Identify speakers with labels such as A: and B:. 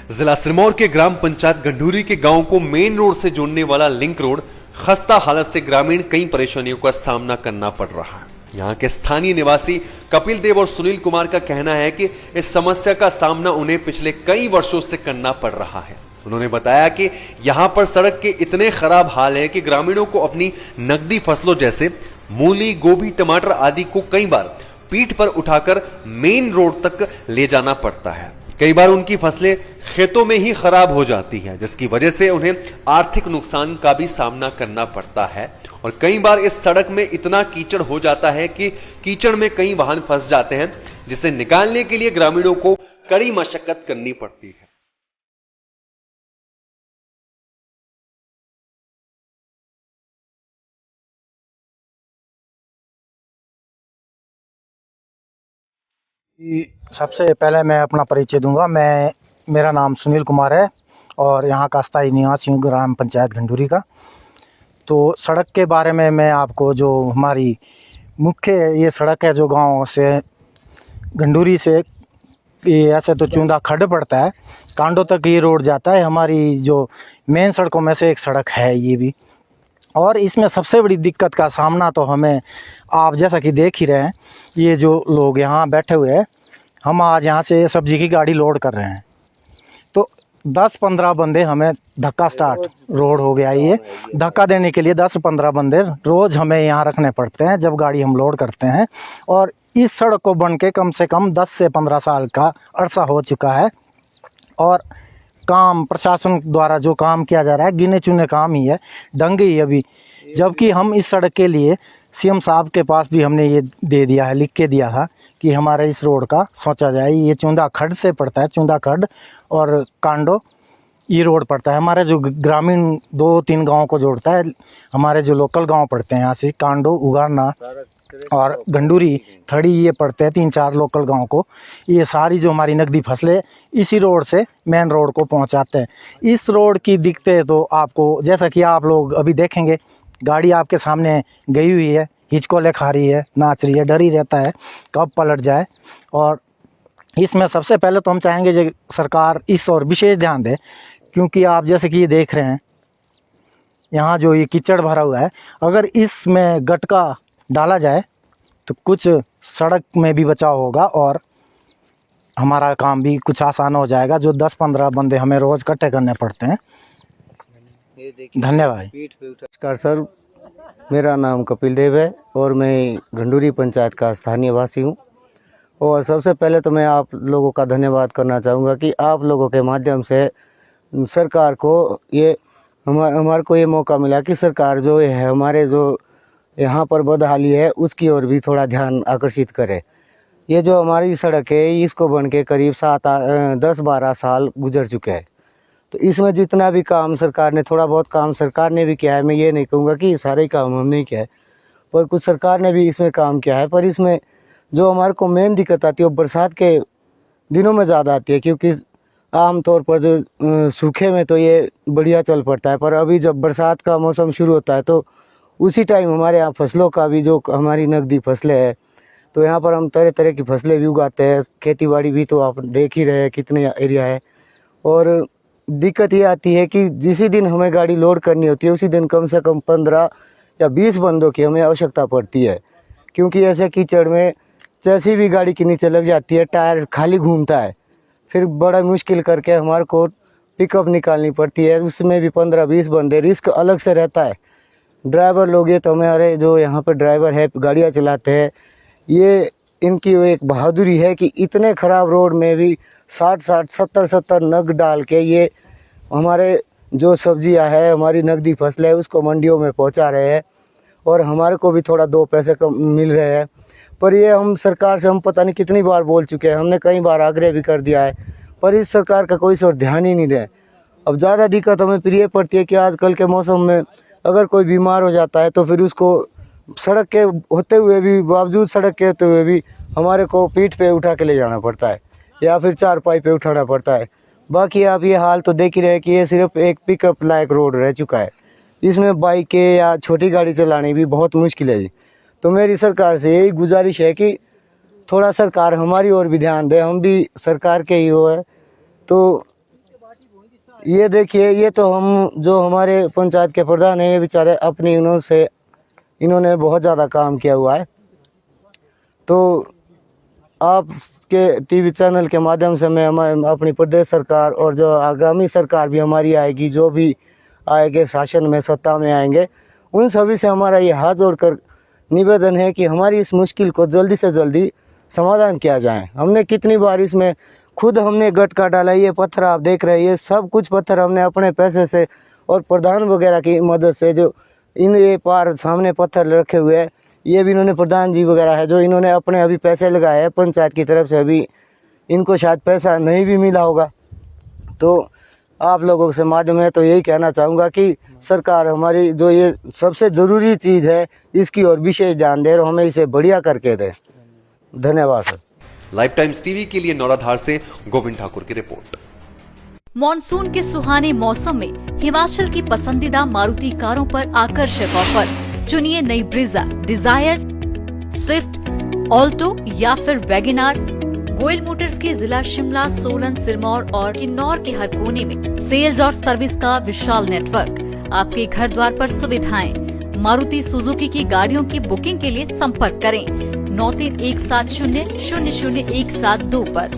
A: जिला सिरमौर के ग्राम पंचायत गंडूरी के गांव को मेन रोड से जोड़ने वाला लिंक रोड खस्ता हालत से ग्रामीण कई परेशानियों का सामना करना पड़ रहा है। यहाँ के स्थानीय निवासी कपिल देव और सुनील कुमार का कहना है कि इस समस्या का सामना उन्हें पिछले कई वर्षों से करना पड़ रहा है। उन्होंने बताया कि यहाँ पर सड़क के इतने खराब हाल है कि ग्रामीणों को अपनी नकदी फसलों जैसे मूली, गोभी, टमाटर आदि को कई बार पीठ पर उठाकर मेन रोड तक ले जाना पड़ता है। कई बार उनकी फसलें खेतों में ही खराब हो जाती हैं, जिसकी वजह से उन्हें आर्थिक नुकसान का भी सामना करना पड़ता है। और कई बार इस सड़क में इतना कीचड़ हो जाता है कि कीचड़ में कई वाहन फंस जाते हैं, जिसे निकालने के लिए ग्रामीणों को कड़ी मशक्कत करनी पड़ती है।
B: सबसे पहले मैं अपना परिचय दूंगा। मेरा नाम सुनील कुमार है और यहाँ का स्थायी निवासी हूँ ग्राम पंचायत गंडूरी का। तो सड़क के बारे में मैं आपको, जो हमारी मुख्य ये सड़क है जो गांव से गंडूरी से ये ऐसे तो चूंदा खड्ड पड़ता है, कांडो तक ये रोड जाता है। हमारी जो मेन सड़कों में से एक सड़क है ये भी। और इसमें सबसे बड़ी दिक्कत का सामना तो हमें, आप जैसा कि देख ही रहे हैं, ये जो लोग यहाँ बैठे हुए हैं, हम आज यहाँ से सब्जी की गाड़ी लोड कर रहे हैं तो 10-15 बंदे हमें धक्का स्टार्ट रोड हो गया। ये धक्का देने के लिए 10-15 बंदे रोज़ हमें यहाँ रखने पड़ते हैं जब गाड़ी हम लोड करते हैं। और इस सड़क को बन के कम से कम 10 से 15 साल का अरसा हो चुका है। और काम प्रशासन द्वारा जो काम किया जा रहा है गिने चुने काम ही है, ढंग ही अभी। जबकि हम इस सड़क के लिए सीएम साहब के पास भी हमने ये दे दिया है, लिख के दिया था कि हमारे इस रोड का सोचा जाए। ये चूंदा खड्ड से पड़ता है, चूंदा खड्ड और कांडो ये रोड पड़ता है। हमारे जो ग्रामीण 2-3 गाँव को जोड़ता है, हमारे जो लोकल गाँव पड़ते हैं यहाँ से कांडो, उगाना और गंडूरी, थड़ी, ये पड़ते हैं 3-4 लोकल गांव को। ये सारी जो हमारी नकदी फसलें इसी रोड से मेन रोड को पहुंचाते हैं। इस रोड की दिक्कतें तो आपको, जैसा कि आप लोग अभी देखेंगे, गाड़ी आपके सामने गई हुई है, हिचकोले खा रही है, नाच रही है, डर ही रहता है कब पलट जाए। और इसमें सबसे पहले तो हम चाहेंगे कि सरकार इस और विशेष ध्यान दे, क्योंकि आप जैसे कि ये देख रहे हैं यहाँ जो ये कीचड़ भरा हुआ है, अगर इसमें गटका डाला जाए तो कुछ सड़क में भी बचाव होगा और हमारा काम भी कुछ आसान हो जाएगा। जो 10-15 बंदे हमें रोज़ इकट्ठे करने पड़ते हैं। धन्यवाद।
C: नमस्कार सर, मेरा नाम कपिल देव है और मैं गंडूरी पंचायत का स्थानीय वासी हूँ। और सबसे पहले तो मैं आप लोगों का धन्यवाद करना चाहूँगा कि आप लोगों के माध्यम से सरकार को ये हमारे को ये मौका मिला कि सरकार जो है हमारे जो यहाँ पर बदहाली है उसकी ओर भी थोड़ा ध्यान आकर्षित करे। ये जो हमारी सड़क है इसको बन के करीब 10-12 साल गुजर चुके हैं। तो इसमें जितना भी काम सरकार ने, थोड़ा बहुत काम सरकार ने भी किया है, मैं ये नहीं कहूँगा कि सारे काम हमने किया है, पर कुछ सरकार ने भी इसमें काम किया है। पर इसमें जो हमारे को मेन दिक्कत आती है वो बरसात के दिनों में ज़्यादा आती है, क्योंकि आम तौर पर जो सूखे में तो ये बढ़िया चल पड़ता है, पर अभी जब बरसात का मौसम शुरू होता है तो उसी टाइम हमारे यहाँ फसलों का भी, जो हमारी नकदी फसलें हैं, तो यहाँ पर हम तरह तरह की फसलें भी उगाते हैं। खेती बाड़ी भी तो आप देख ही रहे हैं कितने एरिया है। और दिक्कत ये आती है कि जिसी दिन हमें गाड़ी लोड करनी होती है उसी दिन कम से कम 15 या 20 बंदों की हमें आवश्यकता पड़ती है, क्योंकि ऐसे कीचड़ में जैसी भी गाड़ी के नीचे लग जाती है, टायर खाली घूमता है, फिर बड़ा मुश्किल करके हमारे को पिकअप निकालनी पड़ती है, उसमें भी 15-20 बंदे, रिस्क अलग से रहता है। ड्राइवर लोग, ये तो हमारे जो यहाँ पर ड्राइवर है गाड़ियाँ चलाते हैं, ये इनकी वो एक बहादुरी है कि इतने ख़राब रोड में भी 60-60, 70-70 नग डाल के ये हमारे जो सब्जियाँ है, हमारी नकदी फसलें है, उसको मंडियों में पहुँचा रहे हैं और हमारे को भी थोड़ा 2 पैसे कम मिल रहे हैं। पर ये हम सरकार से हम पता नहीं कितनी बार बोल चुके हैं, हमने कई बार आग्रह भी कर दिया है, पर इस सरकार का कोई और ध्यान ही नहीं दे। अब ज़्यादा दिक्कत हमें फिर ये पड़ती है कि आजकल के मौसम में अगर कोई बीमार हो जाता है तो फिर उसको सड़क के होते हुए भी, बावजूद सड़क के होते हुए भी हमारे को पीठ पे उठा के ले जाना पड़ता है या फिर 4 पाई पे उठाना पड़ता है। बाकी आप ये हाल तो देख ही रहे कि ये सिर्फ एक पिकअप लायक रोड रह चुका है, इसमें बाइकें या छोटी गाड़ी चलानी भी बहुत मुश्किल है जी। तो मेरी सरकार से यही गुजारिश है कि थोड़ा सरकार हमारी ओर भी ध्यान दे, हम भी सरकार के ही हो है। तो ये देखिए, ये तो हम जो हमारे पंचायत के प्रधान हैं, ये बेचारे अपनी इन्होंने बहुत ज़्यादा काम किया हुआ है। तो आपके टीवी चैनल के माध्यम से मैं अपनी प्रदेश सरकार और जो आगामी सरकार भी हमारी आएगी, जो भी आएंगे शासन में, सत्ता में आएंगे, उन सभी से हमारा ये हाथ जोड़कर निवेदन है कि हमारी इस मुश्किल को जल्दी से जल्दी समाधान किया जाए। हमने कितनी बार इसमें खुद हमने गटका डाला, ये पत्थर आप देख रहे हैं, ये सब कुछ पत्थर हमने अपने पैसे से और प्रधान वगैरह की मदद से, जो ये पार सामने पत्थर रखे हुए हैं, ये भी इन्होंने प्रधान जी वगैरह है जो इन्होंने अपने अभी पैसे लगाए हैं पंचायत की तरफ से, अभी इनको शायद पैसा नहीं भी मिला होगा। तो आप लोगों से माध्यम है तो यही कहना चाहूँगा कि सरकार हमारी जो ये सबसे ज़रूरी चीज़ है, इसकी ओर विशेष ध्यान दे और हमें इसे बढ़िया करके दे। धन्यवाद सर।
A: लाइव टाइम्स टीवी के लिए नौराधार से गोविंद ठाकुर की रिपोर्ट।
D: मॉनसून के सुहाने मौसम में हिमाचल की पसंदीदा मारुति कारों पर आकर्षक ऑफर। चुनिए नई ब्रीजा, डिजायर, स्विफ्ट, ऑल्टो या फिर वैगनआर। गोयल मोटर्स के जिला शिमला, सोलन, सिरमौर और किन्नौर के हर कोने में सेल्स और सर्विस का विशाल नेटवर्क। आपके घर द्वार पर सुविधाएं। मारुति सुजुकी की गाड़ियों की बुकिंग के लिए संपर्क करें 9317000172 पर।